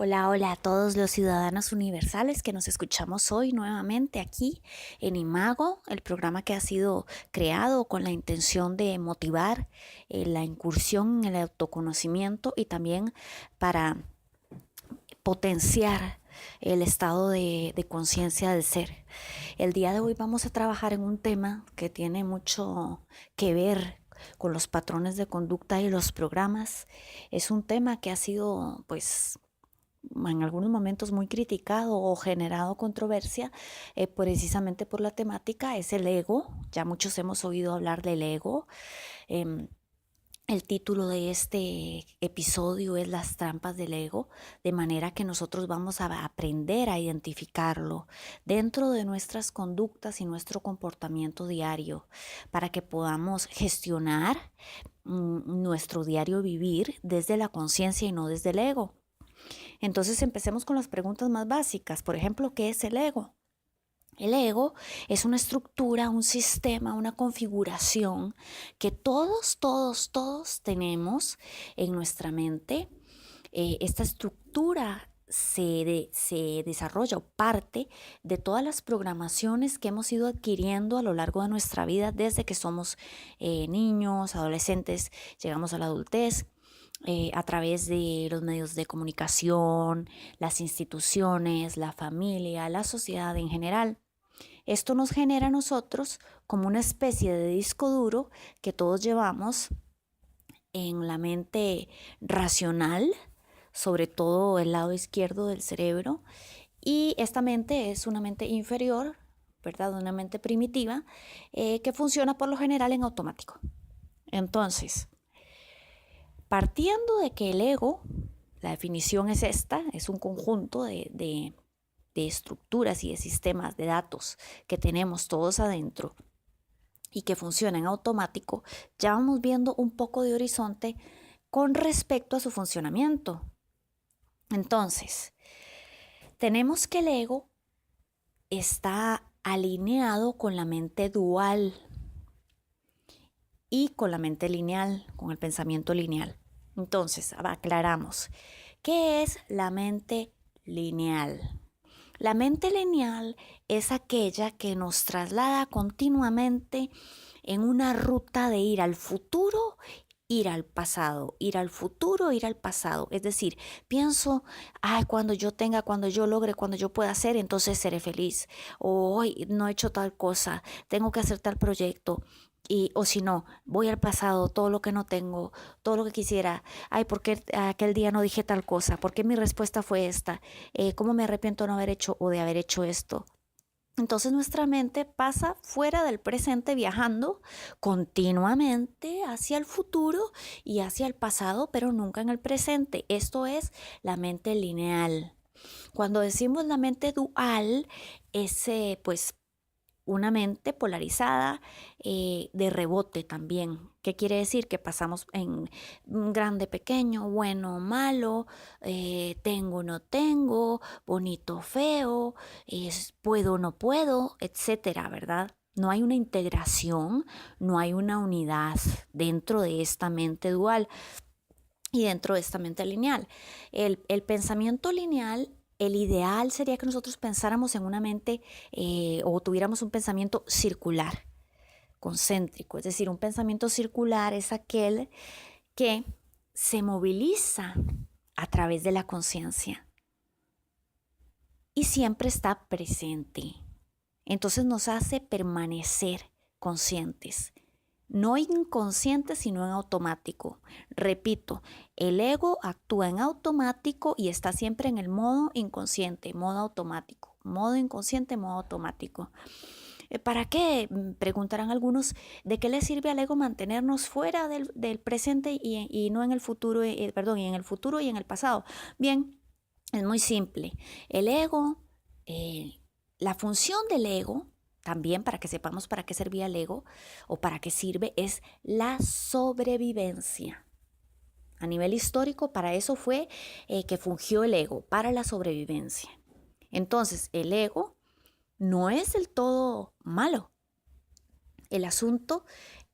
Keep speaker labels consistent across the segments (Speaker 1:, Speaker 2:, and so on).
Speaker 1: Hola, hola a todos los ciudadanos universales que nos escuchamos hoy nuevamente aquí en Imago, el programa que ha sido creado con la intención de motivar la incursión en el autoconocimiento y también para potenciar el estado de conciencia del ser. El día de hoy vamos a trabajar en un tema que tiene mucho que ver con los patrones de conducta y los programas. Es un tema que ha sido, pues, en algunos momentos muy criticado o generado controversia precisamente por la temática, es el ego. Ya muchos hemos oído hablar del ego. El título de este episodio es Las trampas del ego, de manera que nosotros vamos a aprender a identificarlo dentro de nuestras conductas y nuestro comportamiento diario para que podamos gestionar nuestro diario vivir desde la conciencia y no desde el ego. Entonces empecemos con las preguntas más básicas. Por ejemplo, ¿qué es el ego? El ego es una estructura, un sistema, una configuración que todos tenemos en nuestra mente. Esta estructura se desarrolla o parte de todas las programaciones que hemos ido adquiriendo a lo largo de nuestra vida desde que somos niños, adolescentes, llegamos a la adultez. A través de los medios de comunicación, las instituciones, la familia, la sociedad en general. Esto nos genera a nosotros como una especie de disco duro que todos llevamos en la mente racional, sobre todo el lado izquierdo del cerebro, y esta mente es una mente inferior, ¿verdad? Una mente primitiva que funciona por lo general en automático. Entonces, partiendo de que el ego, la definición es esta, es un conjunto de estructuras y de sistemas de datos que tenemos todos adentro y que funcionan en automático, ya vamos viendo un poco de horizonte con respecto a su funcionamiento. Entonces, tenemos que el ego está alineado con la mente dual y con la mente lineal, con el pensamiento lineal. Entonces, aclaramos, ¿qué es la mente lineal? La mente lineal es aquella que nos traslada continuamente en una ruta de ir al futuro, ir al pasado, ir al futuro, ir al pasado. Es decir, pienso, cuando yo tenga, cuando yo logre, cuando yo pueda hacer, entonces seré feliz. O hoy no he hecho tal cosa, tengo que hacer tal proyecto. O si no, voy al pasado, todo lo que no tengo, todo lo que quisiera. ¿Por qué aquel día no dije tal cosa? ¿Por qué mi respuesta fue esta? ¿Cómo me arrepiento de no haber hecho o de haber hecho esto? Entonces nuestra mente pasa fuera del presente viajando continuamente hacia el futuro y hacia el pasado, pero nunca en el presente. Esto es la mente lineal. Cuando decimos la mente dual, es pues una mente polarizada de rebote también. ¿Qué quiere decir? Que pasamos en grande, pequeño, bueno, malo, tengo, no tengo, bonito, feo, puedo, no puedo, etcétera, ¿verdad? No hay una integración, no hay una unidad dentro de esta mente dual y dentro de esta mente lineal. El pensamiento lineal, el ideal sería que nosotros pensáramos en una mente o tuviéramos un pensamiento circular, concéntrico. Es decir, un pensamiento circular es aquel que se moviliza a través de la conciencia y siempre está presente. Entonces nos hace permanecer conscientes. No inconsciente, sino en automático. Repito, el ego actúa en automático y está siempre en el modo inconsciente, modo automático, modo inconsciente, modo automático. ¿Para qué? Preguntarán algunos, ¿de qué le sirve al ego mantenernos fuera del presente y no en el futuro, y en el futuro y en el pasado? Bien, es muy simple. El ego, la función del ego, también para que sepamos para qué servía el ego o para qué sirve, es la sobrevivencia. A nivel histórico, para eso fue que fungió el ego, para la sobrevivencia. Entonces, el ego no es del todo malo. El asunto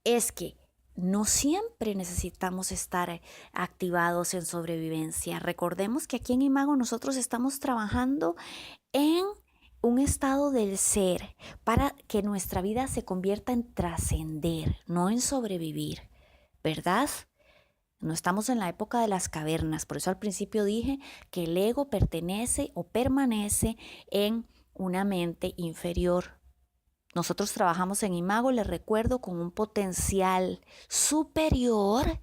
Speaker 1: es que no siempre necesitamos estar activados en sobrevivencia. Recordemos que aquí en Imago nosotros estamos trabajando en un estado del ser para que nuestra vida se convierta en trascender, no en sobrevivir, ¿verdad? No estamos en la época de las cavernas, por eso al principio dije que el ego pertenece o permanece en una mente inferior. Nosotros trabajamos en Imago, les recuerdo, con un potencial superior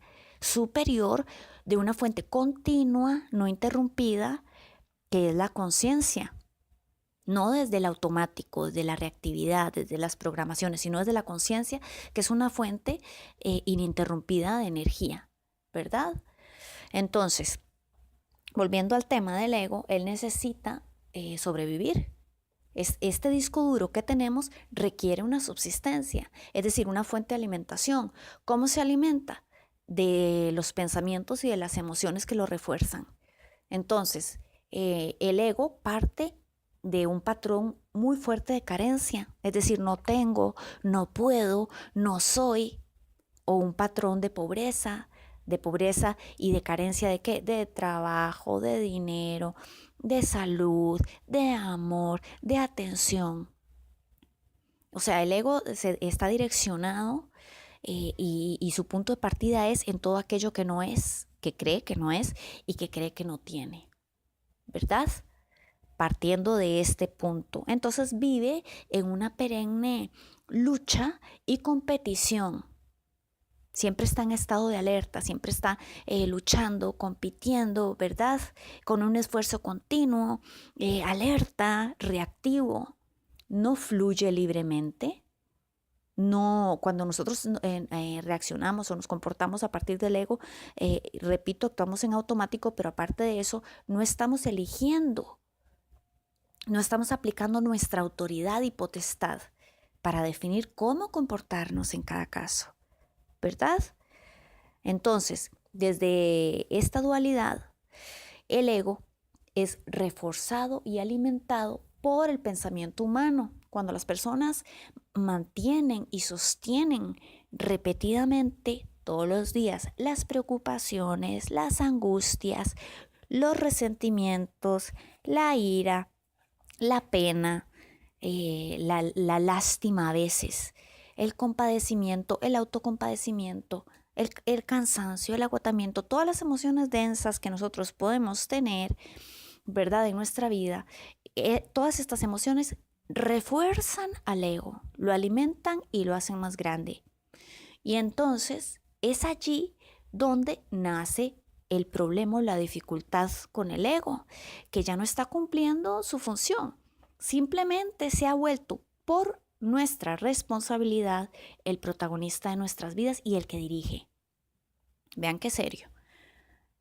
Speaker 1: de una fuente continua, no interrumpida, que es la conciencia. No desde el automático, desde la reactividad, desde las programaciones, sino desde la conciencia, que es una fuente ininterrumpida de energía, ¿verdad? Entonces, volviendo al tema del ego, él necesita sobrevivir. Este disco duro que tenemos requiere una subsistencia, es decir, una fuente de alimentación. ¿Cómo se alimenta? De los pensamientos y de las emociones que lo refuerzan. Entonces, el ego parte de un patrón muy fuerte de carencia, es decir, no tengo, no puedo, no soy, o un patrón de pobreza y de carencia ¿de qué? De trabajo, de dinero, de salud, de amor, de atención. O sea, el ego está direccionado y su punto de partida es en todo aquello que no es, que cree que no es y que cree que no tiene, ¿verdad? Partiendo de este punto. Entonces vive en una perenne lucha y competición. Siempre está en estado de alerta, siempre está luchando, compitiendo, ¿verdad? Con un esfuerzo continuo, alerta, reactivo. No fluye libremente. No, cuando nosotros reaccionamos o nos comportamos a partir del ego, repito, actuamos en automático, pero aparte de eso, no estamos eligiendo. No estamos aplicando nuestra autoridad y potestad para definir cómo comportarnos en cada caso, ¿verdad? Entonces, desde esta dualidad, el ego es reforzado y alimentado por el pensamiento humano. Cuando las personas mantienen y sostienen repetidamente todos los días las preocupaciones, las angustias, los resentimientos, la ira, la pena, la lástima a veces, el compadecimiento, el autocompadecimiento, el cansancio, el agotamiento, todas las emociones densas que nosotros podemos tener, ¿verdad? En nuestra vida, todas estas emociones refuerzan al ego, lo alimentan y lo hacen más grande. Y entonces es allí donde nace el problema o la dificultad con el ego, que ya no está cumpliendo su función. Simplemente se ha vuelto por nuestra responsabilidad el protagonista de nuestras vidas y el que dirige. Vean qué serio.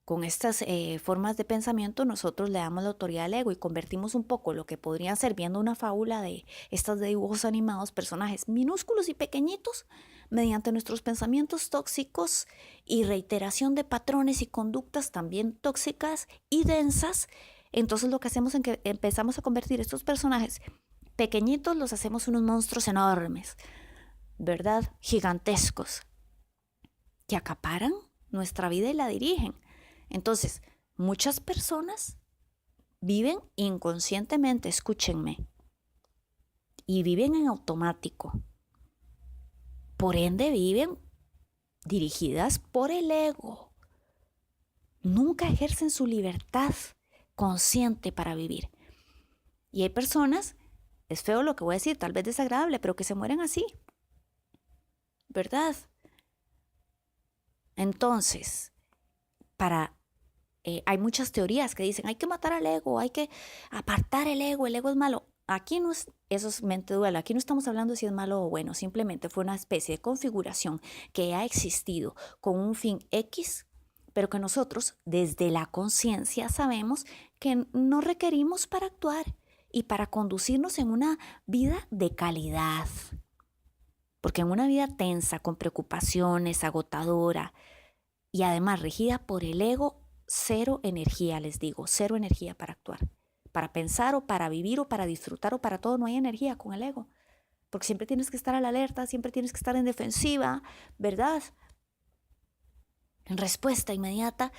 Speaker 1: Con estas formas de pensamiento nosotros le damos la autoridad al ego y convertimos un poco lo que podrían ser, viendo una fábula de estas de dibujos animados, personajes minúsculos y pequeñitos, mediante nuestros pensamientos tóxicos y reiteración de patrones y conductas también tóxicas y densas. Entonces lo que hacemos es que empezamos a convertir estos personajes pequeñitos, los hacemos unos monstruos enormes, ¿verdad? Gigantescos, que acaparan nuestra vida y la dirigen. Entonces, muchas personas viven inconscientemente, escúchenme, y viven en automático. Por ende, viven dirigidas por el ego. Nunca ejercen su libertad consciente para vivir. Y hay personas, es feo lo que voy a decir, tal vez desagradable, pero que se mueren así, ¿verdad? Entonces, hay muchas teorías que dicen hay que matar al ego, hay que apartar el ego es malo. Aquí no es, eso es mente dual, aquí no estamos hablando de si es malo o bueno, simplemente fue una especie de configuración que ha existido con un fin X, pero que nosotros desde la conciencia sabemos que no requerimos para actuar y para conducirnos en una vida de calidad. Porque en una vida tensa, con preocupaciones, agotadora y además regida por el ego, cero energía, les digo, cero energía para actuar, para pensar o para vivir o para disfrutar o para todo, no hay energía con el ego, porque siempre tienes que estar a la alerta, siempre tienes que estar en defensiva, ¿verdad? en respuesta inmediata,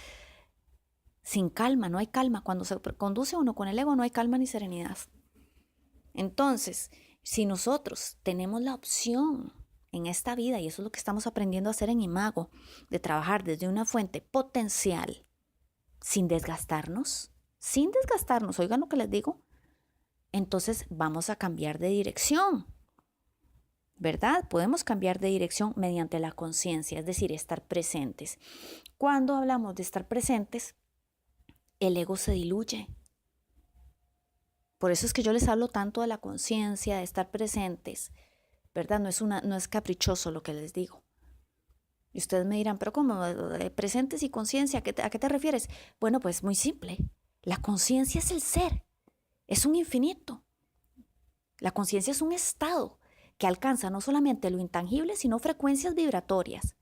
Speaker 1: sin calma, no hay calma. Cuando se conduce uno con el ego no hay calma ni serenidad. Entonces, si nosotros tenemos la opción en esta vida, y eso es lo que estamos aprendiendo a hacer en Imago, de trabajar desde una fuente potencial, sin desgastarnos, oigan lo que les digo, entonces vamos a cambiar de dirección, ¿verdad? Podemos cambiar de dirección mediante la conciencia, es decir, estar presentes. Cuando hablamos de estar presentes, el ego se diluye. Por eso es que yo les hablo tanto de la conciencia, de estar presentes, ¿verdad? No es caprichoso lo que les digo. Y ustedes me dirán, pero ¿cómo? Presentes y conciencia, ¿a qué te refieres? Bueno, pues muy simple. La conciencia es el ser, es un infinito. La conciencia es un estado que alcanza no solamente lo intangible, sino frecuencias vibratorias.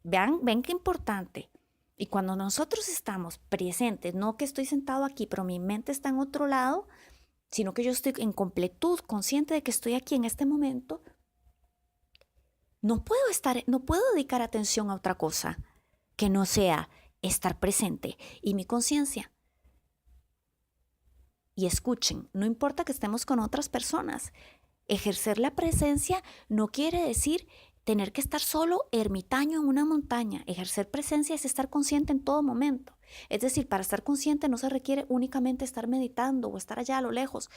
Speaker 1: Ven qué importante. Y cuando nosotros estamos presentes, no que estoy sentado aquí, pero mi mente está en otro lado, sino que yo estoy en completud, consciente de que estoy aquí en este momento, no puedo dedicar atención a otra cosa que no sea estar presente y mi conciencia. Y escuchen, no importa que estemos con otras personas, ejercer la presencia no quiere decir tener que estar solo ermitaño en una montaña. Ejercer presencia es estar consciente en todo momento. Es decir, para estar consciente no se requiere únicamente estar meditando o estar allá a lo lejos.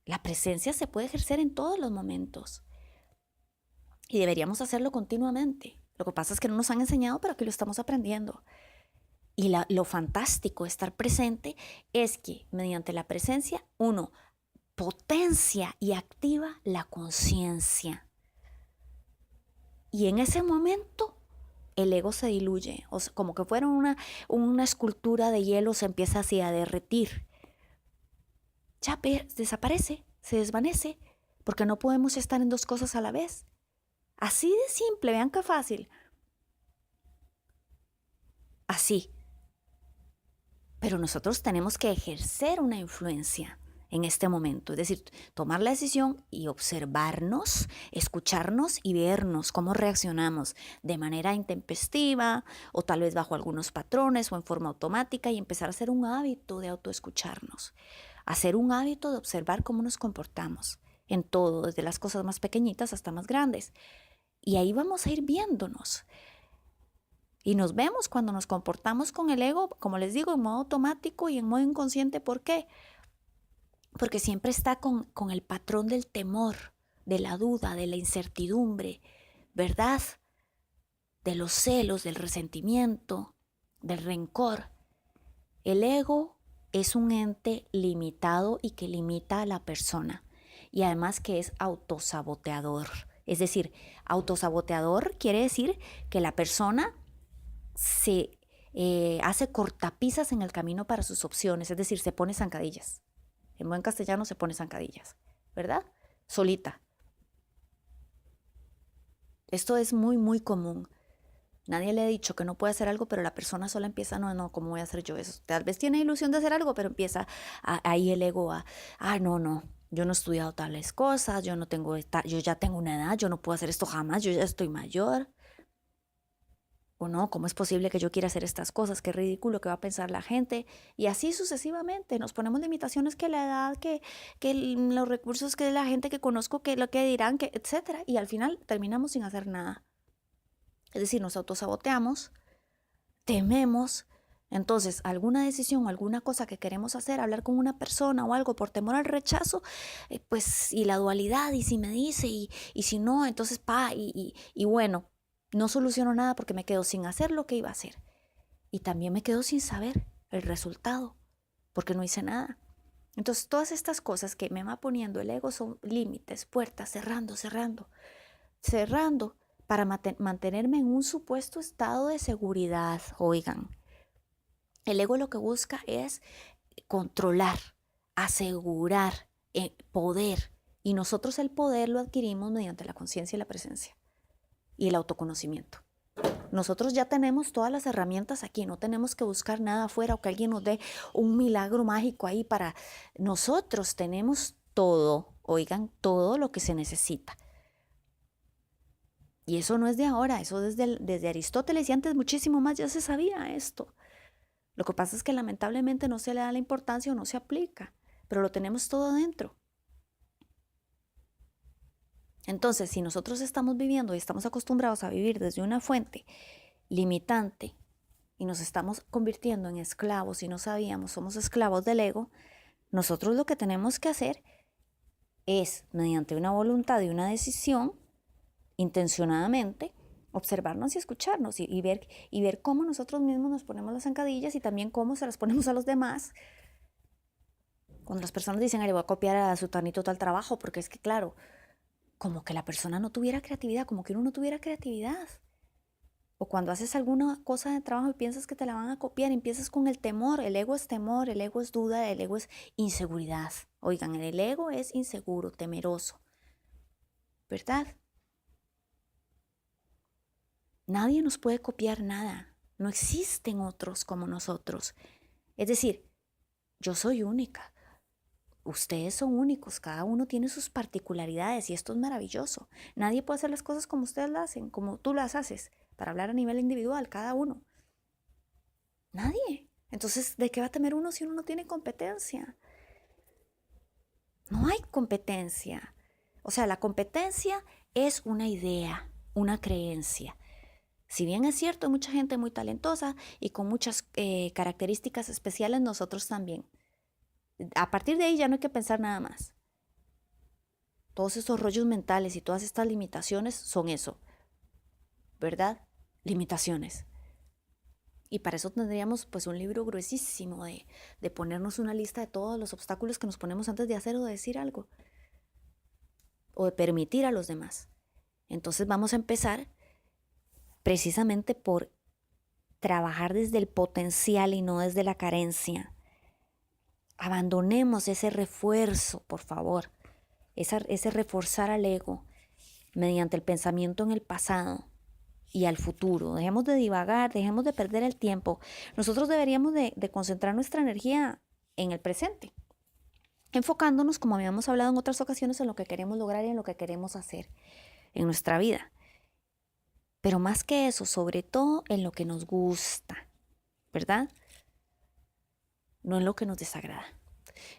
Speaker 1: La presencia se puede ejercer en todos los momentos. Y deberíamos hacerlo continuamente. Lo que pasa es que no nos han enseñado, pero aquí lo estamos aprendiendo. Y lo fantástico de estar presente es que mediante la presencia uno potencia y activa la conciencia. Y en ese momento el ego se diluye, o sea, como que fuera una escultura de hielo, se empieza así a derretir. Ya desaparece, se desvanece, porque no podemos estar en dos cosas a la vez. Así de simple, vean qué fácil. Así. Pero nosotros tenemos que ejercer una influencia en este momento, es decir, tomar la decisión y observarnos, escucharnos y vernos cómo reaccionamos de manera intempestiva o tal vez bajo algunos patrones o en forma automática y empezar a hacer un hábito de autoescucharnos, hacer un hábito de observar cómo nos comportamos en todo, desde las cosas más pequeñitas hasta más grandes. Y ahí vamos a ir viéndonos. Y nos vemos cuando nos comportamos con el ego, como les digo, en modo automático y en modo inconsciente. ¿Por qué? Porque siempre está con el patrón del temor, de la duda, de la incertidumbre, ¿verdad? De los celos, del resentimiento, del rencor. El ego es un ente limitado y que limita a la persona. Y además que es autosaboteador. Es decir, autosaboteador quiere decir que la persona se hace cortapisas en el camino para sus opciones, es decir, se pone zancadillas. En buen castellano se pone zancadillas, ¿verdad? Solita. Esto es muy, muy común. Nadie le ha dicho que no puede hacer algo, pero la persona sola empieza, no, ¿cómo voy a hacer yo eso? Tal vez tiene ilusión de hacer algo, pero empieza ahí el ego no, yo no he estudiado tales cosas, yo ya tengo una edad, yo no puedo hacer esto jamás, yo ya estoy mayor. O no, ¿cómo es posible que yo quiera hacer estas cosas? Qué ridículo, ¿qué va a pensar la gente? Y así sucesivamente, nos ponemos limitaciones que la edad, que los recursos, que la gente que conozco, que lo que dirán, que etcétera. Y al final terminamos sin hacer nada. Es decir, nos autosaboteamos, tememos. Entonces, alguna decisión o alguna cosa que queremos hacer, hablar con una persona o algo por temor al rechazo, pues, y la dualidad, y si me dice, y si no, entonces, y bueno, no soluciono nada porque me quedo sin hacer lo que iba a hacer. Y también me quedo sin saber el resultado, porque no hice nada. Entonces, todas estas cosas que me va poniendo el ego son límites, puertas, cerrando, para mantenerme en un supuesto estado de seguridad. Oigan, el ego lo que busca es controlar, asegurar, poder. Y nosotros el poder lo adquirimos mediante la conciencia y la presencia y el autoconocimiento. Nosotros ya tenemos todas las herramientas aquí, no tenemos que buscar nada afuera o que alguien nos dé un milagro mágico ahí para... Nosotros tenemos todo, oigan, todo lo que se necesita. Y eso no es de ahora, eso desde Aristóteles y antes muchísimo más ya se sabía esto. Lo que pasa es que lamentablemente no se le da la importancia o no se aplica, pero lo tenemos todo dentro. Entonces, si nosotros estamos viviendo y estamos acostumbrados a vivir desde una fuente limitante y nos estamos convirtiendo en esclavos y no sabíamos, somos esclavos del ego, nosotros lo que tenemos que hacer es, mediante una voluntad y una decisión, intencionadamente, observarnos y escucharnos y ver cómo nosotros mismos nos ponemos las zancadillas y también cómo se las ponemos a los demás. Cuando las personas dicen, le voy a copiar a su tanito tal trabajo, porque es que claro, como que la persona no tuviera creatividad, como que uno no tuviera creatividad. O cuando haces alguna cosa de trabajo y piensas que te la van a copiar, empiezas con el temor. El ego es temor, el ego es duda, el ego es inseguridad. Oigan, el ego es inseguro, temeroso. ¿Verdad? Nadie nos puede copiar nada. No existen otros como nosotros. Es decir, yo soy única. Ustedes son únicos, cada uno tiene sus particularidades y esto es maravilloso. Nadie puede hacer las cosas como ustedes las hacen, como tú las haces, para hablar a nivel individual, cada uno. Nadie. Entonces, ¿de qué va a temer uno si uno no tiene competencia? No hay competencia. O sea, la competencia es una idea, una creencia. Si bien es cierto, hay mucha gente muy talentosa y con muchas características especiales, nosotros también. A partir de ahí ya no hay que pensar nada más. Todos esos rollos mentales y todas estas limitaciones son eso, ¿verdad? Limitaciones. Y para eso tendríamos pues un libro gruesísimo de ponernos una lista de todos los obstáculos que nos ponemos antes de hacer o de decir algo. O de permitir a los demás. Entonces vamos a empezar precisamente por trabajar desde el potencial y no desde la carencia. Abandonemos ese refuerzo, por favor. Ese reforzar al ego mediante el pensamiento en el pasado y al futuro. Dejemos de divagar, dejemos de perder el tiempo. Nosotros deberíamos de concentrar nuestra energía en el presente, enfocándonos, como habíamos hablado en otras ocasiones, en lo que queremos lograr y en lo que queremos hacer en nuestra vida. Pero más que eso, sobre todo en lo que nos gusta, ¿verdad? No en lo que nos desagrada.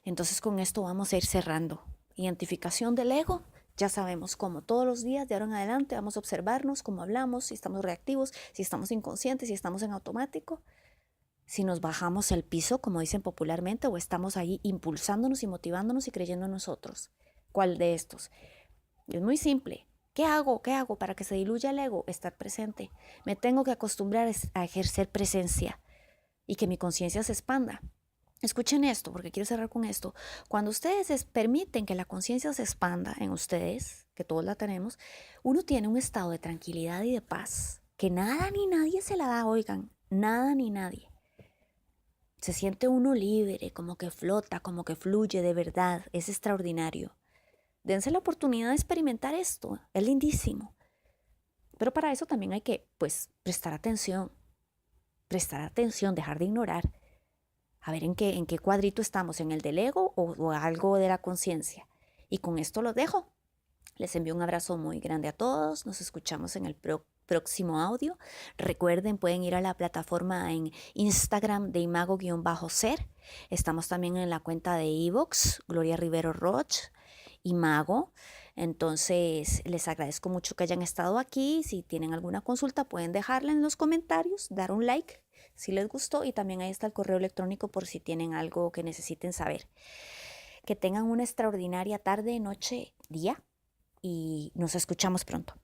Speaker 1: Entonces con esto vamos a ir cerrando. Identificación del ego. Ya sabemos cómo todos los días de ahora en adelante vamos a observarnos cómo hablamos, si estamos reactivos, si estamos inconscientes, si estamos en automático, si nos bajamos el piso, como dicen popularmente, o estamos ahí impulsándonos y motivándonos y creyendo en nosotros. ¿Cuál de estos? Es muy simple. ¿Qué hago? ¿Qué hago para que se diluya el ego? Estar presente. Me tengo que acostumbrar a ejercer presencia y que mi conciencia se expanda. Escuchen esto, porque quiero cerrar con esto. Cuando ustedes permiten que la conciencia se expanda en ustedes, que todos la tenemos, uno tiene un estado de tranquilidad y de paz que nada ni nadie se la da, oigan, nada ni nadie. Se siente uno libre, como que flota, como que fluye de verdad, es extraordinario. Dense la oportunidad de experimentar esto, es lindísimo. Pero para eso también hay que, pues, prestar atención, dejar de ignorar. A ver en qué cuadrito estamos, en el del ego o algo de la conciencia. Y con esto los dejo. Les envío un abrazo muy grande a todos. Nos escuchamos en el próximo audio. Recuerden, pueden ir a la plataforma en Instagram de imago-ser. Estamos también en la cuenta de iVoox, Gloria Rivero Roch, Imago. Entonces, les agradezco mucho que hayan estado aquí. Si tienen alguna consulta, pueden dejarla en los comentarios, dar un like si les gustó, y también ahí está el correo electrónico por si tienen algo que necesiten saber. Que tengan una extraordinaria tarde, noche, día, y nos escuchamos pronto.